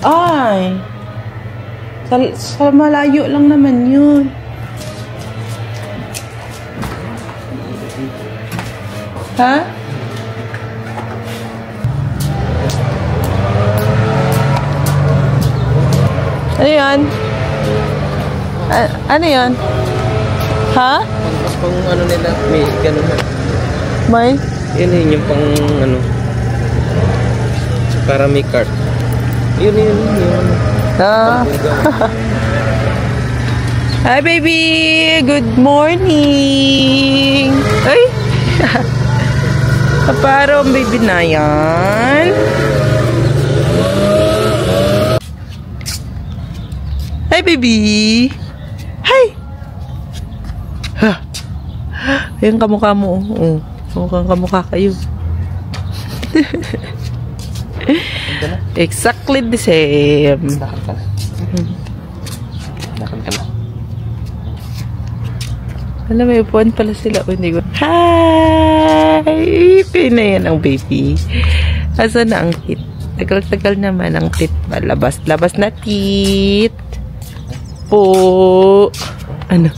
Ay! Sa malayo lang naman yun. Ha? Ano yan? Ano yan? Ha? Pang ano nila, may ganun na. May? Yun yung pang ano. Para may cart. Yun. Ah. Hi baby! Good morning! Ay! Parang baby na yan. Hi baby! Hi! Ha! Ayan kamukha mo. Oh. Mukhang kamukha kayo. Exactly the same. Lakad ka na. Lakad ka na. Alam, may upuan pala sila. O, hindi ko. Hi! Pina yan ang baby. Asa na ang tit? Tagal-tagal naman ang tit. Labas na tit. Po. Ano?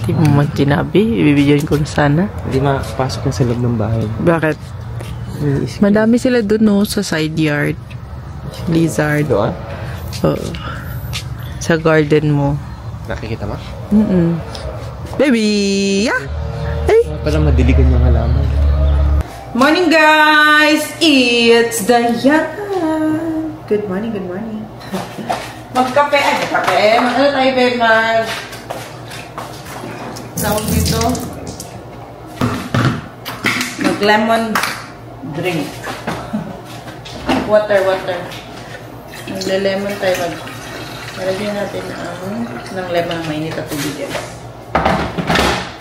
Hindi mo man tinabi. Ibibigyan ko na sana. Hindi makapasok na sa loob ng bahay. Bakit? Madami sila dun, no, sa side yard. Lizard. Doon? Oo. Sa garden mo. Nakikita mo? Baby! Yeah! Ay! Parang madiligan yung halaman. Morning, guys! It's Dayan! Good morning, good morning. Magkape. Ay, magkape. Ano tayo, babe? Tawag dito? Mag-lemon drink. Water. Mag-lemon tayo. Nalagyan natin ng lemon ng mainit at tubig.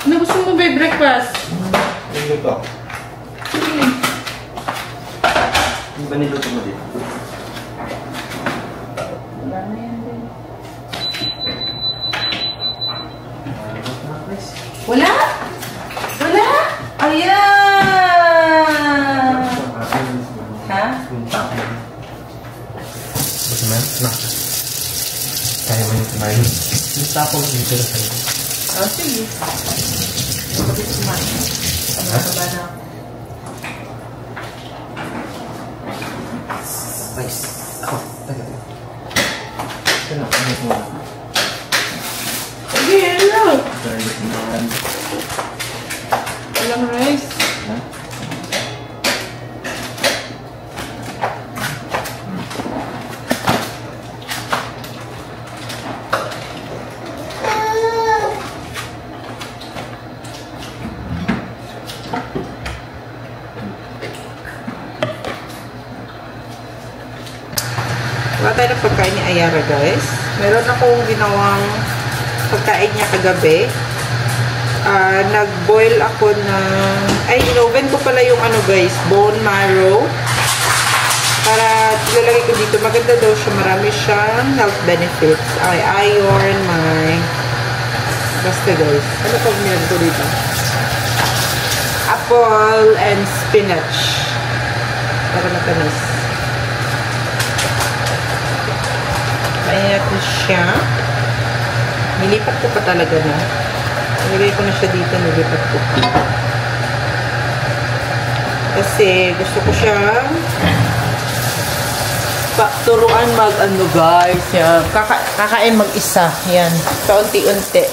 Ano gusto mo ba breakfast? Niluto. Ano ba niluto mo dito? Wala na yan din. Wala? Wala? Ayan! Ha? Gusto mo yan? Kaya mo yung kumain. Yung tapong dito na sa'yo. Oh, sige. Kapit kumain. Ano ba na ako? Rice. Ako. Taga. Ito na. Ano mo? Sige, hello! Walang rice. Ha? Wala tayo ng pagkain ni Ayara, guys. Meron akong ginawang pagkain niya kagabi. Nag-boil ako ng... Ay, in-oven ko pala yung ano, guys, bone marrow. Para ilalagay ko dito. Maganda daw siya. Marami siyang health benefits. Ay, iron, may... Basta, guys. Ano pag nilagay ko dito? Apple and spinach. Para matamis. Mainit na siya. Nilipat ko pa talaga na. Nilagay ko na siya dito. Nilipat ko. Kasi gusto ko siya turuan mag-ano, guys. Yan. Kakain mag-isa. Yan. Kaunti-unti.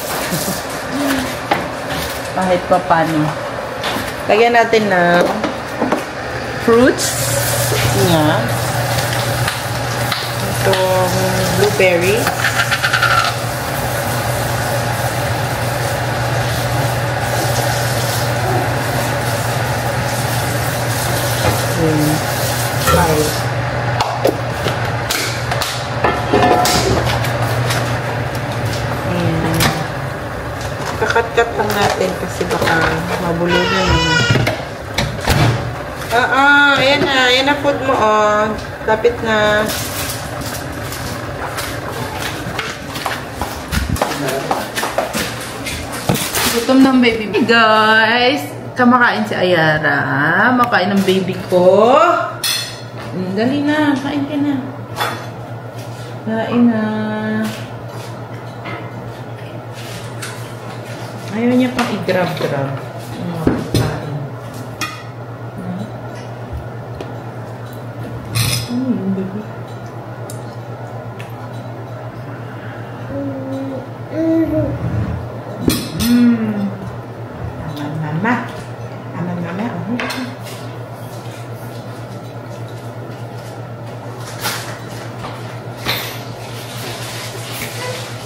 Kahit pa paano. Lagyan natin ng fruits. Yan. Itong blueberry. Kakat-kat lang natin kasi baka mabulunan naman. Ayan na. Ayan na food mo, oh. Lapit na. Gutom ng baby. Hey guys, kamakain si Ayara. Makain ng baby ko. Dali na, kain ka na. Kain na. Ayaw niya pang i-grab-grab. Kain. Ano yung baby? Mama. Mama.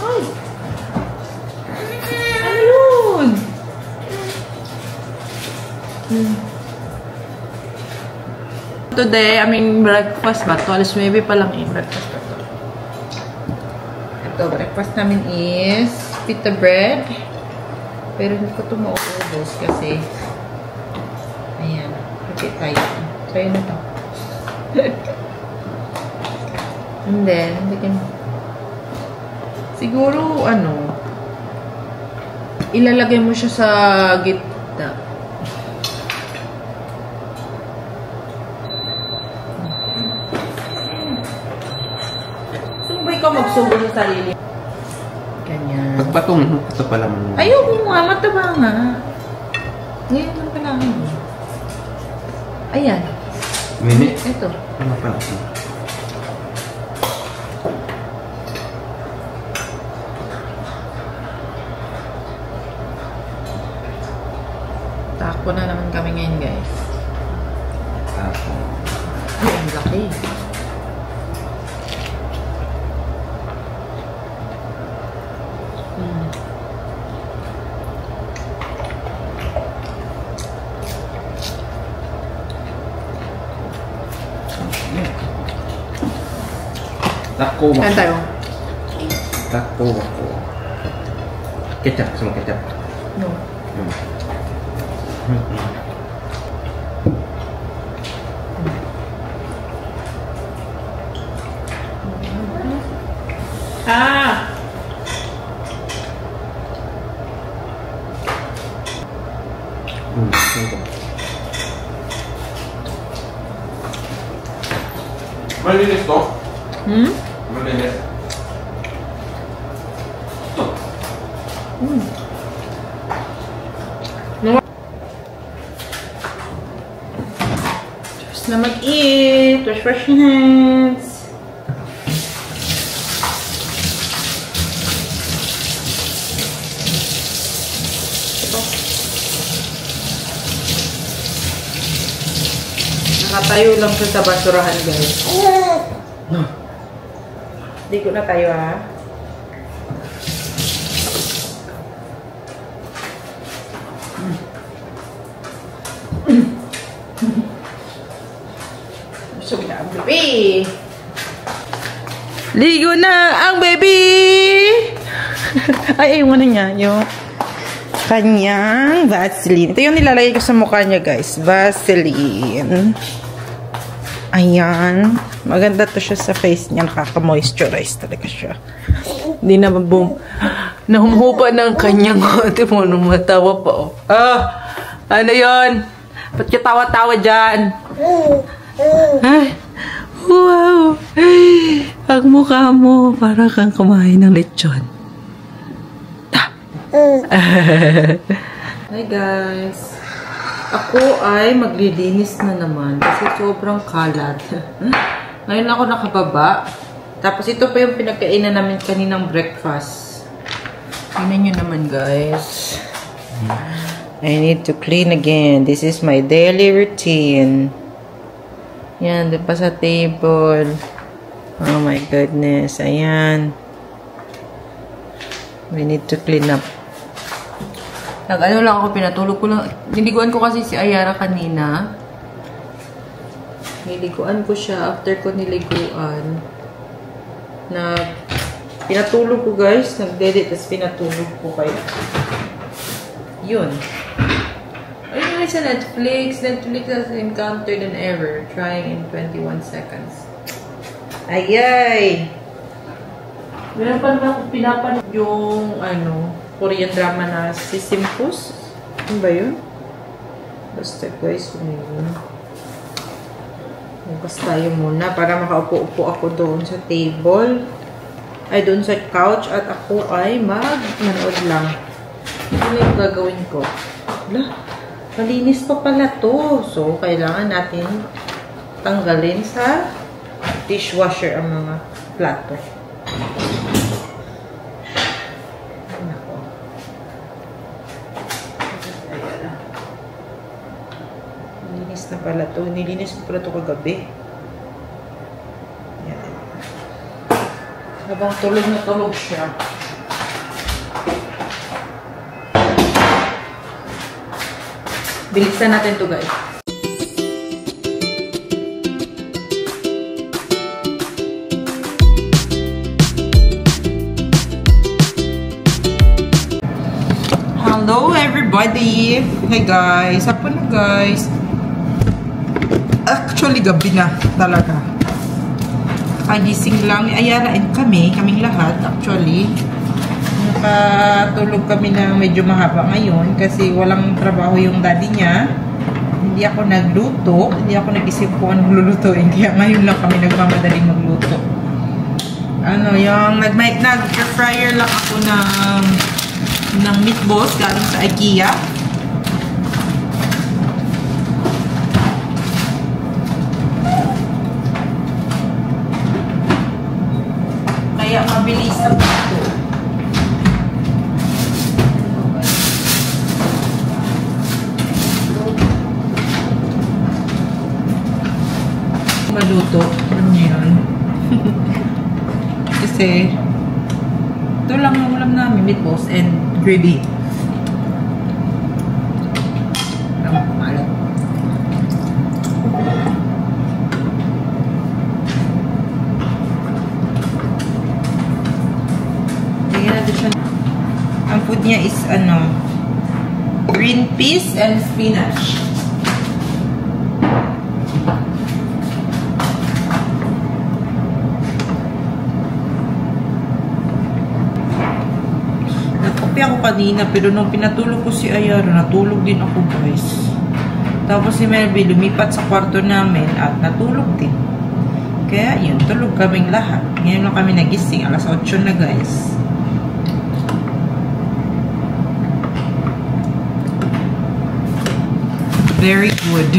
Ay. Ayun. Today, breakfast ba? Alas 9 pa lang breakfast ba to? Ito, breakfast namin is pita bread. Pero hindi ko ito mauubos kasi ayan, okay tayo. So, yun na ito. And then, siguro, ilalagay mo siya sa gitna. Sumbay ka magsubo sa sarili. Ganyan. Pagpatong, ito pala mo. Ayoko nga, mataba nga. Ngayon ang kailangan mo. Ayan. Mini? Ito. Ano pala? Tako na naman kami ngayon, guys. Tako. Ay, ang laki. Tako. Saan tayo? Tako ako. Kecap, sama kecap. No. Ah! Malinis to? Malinis. Just na mag-eat. Wash your hands. Nakatayo lang siya sa basurahan, guys. Hindi ko na tayo, ha? Busog na ang baby. Ligo na ang baby! Ay, ayaw mo na niya. Yung kanyang Vaseline. Ito yung nilalagay ko sa mukha niya, guys. Vaseline. Ayan. Maganda to siya sa face niya. Nakaka-moisturize talaga siya. Hindi na nahumupa ng kanyang ate mo nung matawa pa, oh. Ah! Ano yun? Ba't ka tawa-tawa dyan? Ay! Wow! Ay! Ang mukha mo, para kang kumain ng lechon. Hi guys! Ako ay maglilinis na naman kasi sobrang kalat. Ngayon ako nakababa. Tapos ito pa yung pinagkainan namin kaninang breakfast. Tingnan nyo naman, guys. I need to clean again. This is my daily routine. Yan, doon pa sa table. Oh my goodness. Ayan. We need to clean up. Nag-ano lang ako, pinatulog ko lang. Niliguan ko kasi si Ayara kanina. Niliguan ko siya after ko niliguan. Pinatulog ko, guys. Nag-edit, tapos pinatulog ko kayo. Yun. Ayun sa Netflix. Netflix has encountered an error. Trying in 21 seconds. Ayay! Meron pa naman akong pinapanood yung, Korean drama na Sisyphus. Ano ba yun? Basta guys, yun. Bukas tayo muna para makaupo-upo ako doon sa table. Ay, doon sa couch at ako ay manood lang. Ano yung gagawin ko? Wala. Malinis pa pala to. So, kailangan natin tanggalin sa dishwasher ang mga plato. Nilinis na pala to. Nilinis ko pala to kagabi. Yan. Habang tulog na tulog siya. Bilisan natin to guys. Hello everybody! Hey guys! Hapon na guys! Actually, gabi na talaga. Kagising lang. Ayarain kaming lahat actually. Nakatulog kami na medyo mahaba ngayon kasi walang trabaho yung daddy niya. Hindi ako nagluto. Hindi ako nag-isip kung anong lulutuin. Kaya ngayon lang kami nagmamadaling magluto. Yung nag-fryer lang ako ng meatballs galing sa IKEA. Kaya mabilis ang ito. Maluto. Ano yun? Kasi ito lang ang ulam namin, meatballs and gravy. Malat. Tingnan natin siya. Ang food niya is green peas and spinach. Ako kanina, pero nung pinatulog ko si Ayara, natulog din ako guys. Tapos si Melby lumipat sa kwarto namin at natulog din. Kaya yun, tulog kaming lahat. Ngayon lang kami nagising, alas 8 na guys. Very good.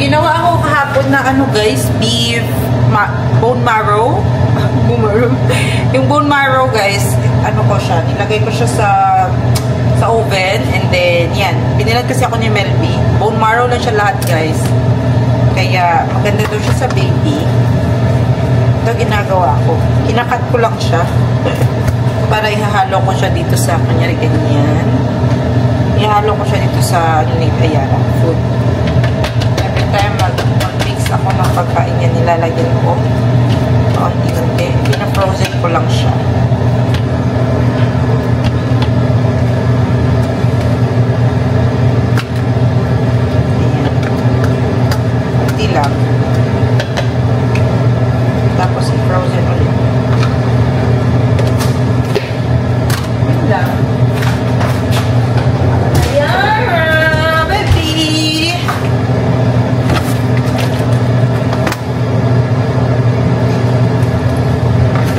Ginawa ako kahapon na guys, beef bone marrow. Yung bone marrow guys, ko siya, nilagay ko siya sa oven and then yan, binilad kasi ako ni Melby. Bone marrow lang siya lahat guys. Kaya maganda daw siya sa baby. Ito ginagawa ko. Kinakat ko lang siya para ihahalo ko siya dito sa kanyari ganyan. Ihahalo ko siya dito sa food. Mag-mix ako ng pagkain niya, nilalagyan ko. Hindi. Pina-frozen ko lang siya. Hindi lang. Tapos i-frozen ulit. Hindi lang.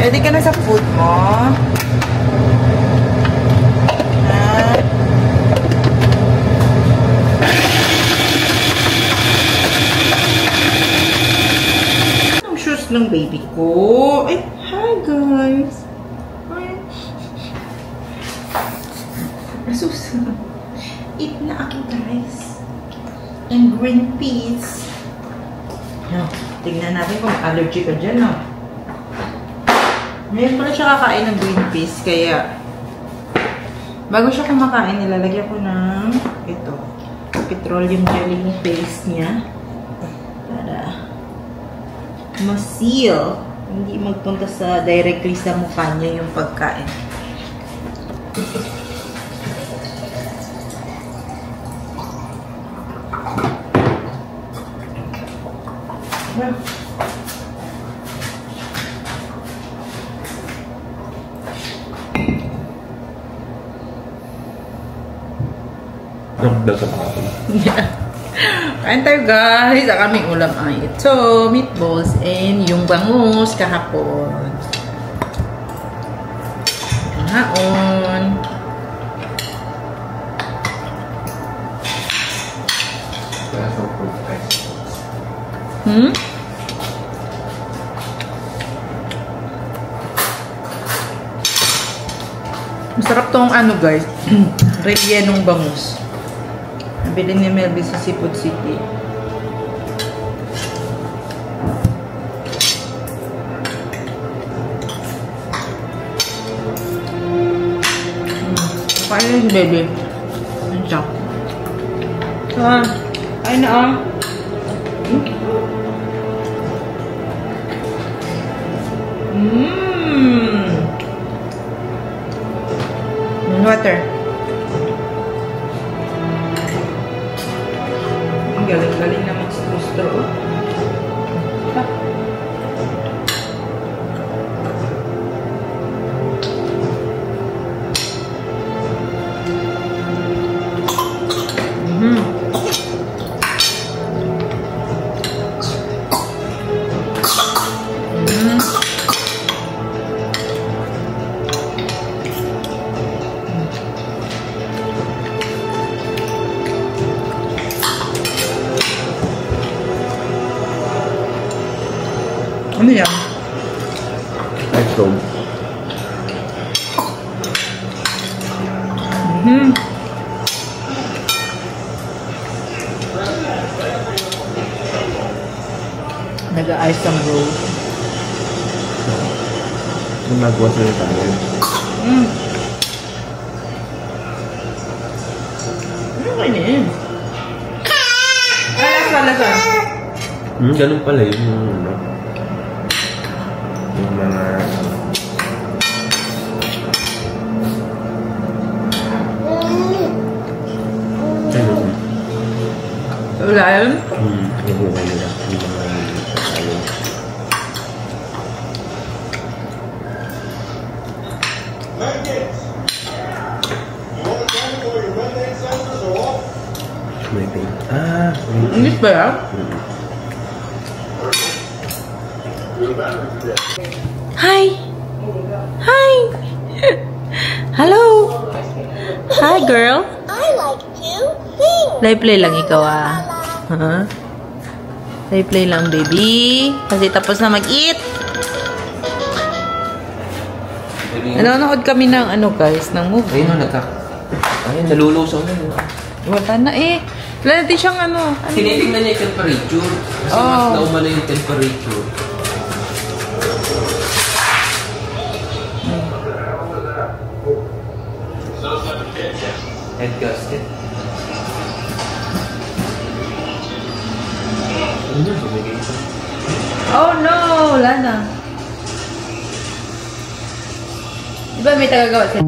Pwede ka na sa food mo. Anong shoes ng baby ko? Ay, hi guys. Hi. Asus. Eat na ako guys. And green peas. Tingnan natin kung allergy ka dyan, no? Ngayon pala siya kakain ng green peas, kaya bago siya kumakain, nilalagyan ko ng ito, petroleum jelly paste niya para ma-seal, hindi magpunta directly sa mukha niya yung pagkain. Nakdal sa bakit. Kain tayo guys. Ang aming ulam ay ito. Meatballs and yung bangus kahapon. Haon. Masarap tong ano guys. Rellenong bangus. Nabili ni Melby sa Seafood City. Kain si baby. Ano siya? Kain na ah. Water. Ang galing-galing na mag-straw. Ano yan? Ice cream. Nag-a-ice ang roll. Gumagawa sila tayo. Ano kainin? Lasa. Ganun pala yun yung ano. Yung mga... Ano? Wala yun? Nabuhay nila. Yung mga... May paint. English ba yan? Hi! Hi! Hello! Hi, girl! I like to sing. Play lang ikaw ah. Huh? Play lang, baby. Kasi tapos na mag-eat. Nanonood kami ng ano guys, ng movie. Ayun na, ayun, nalulusaw na yun. Wala na eh. Wala natin siyang ano. Tinitingnan niya yung temperature. Kasi mas naumana yung temperature. Head gasket. Oh no! Wala na. Diba may tagagawa siya?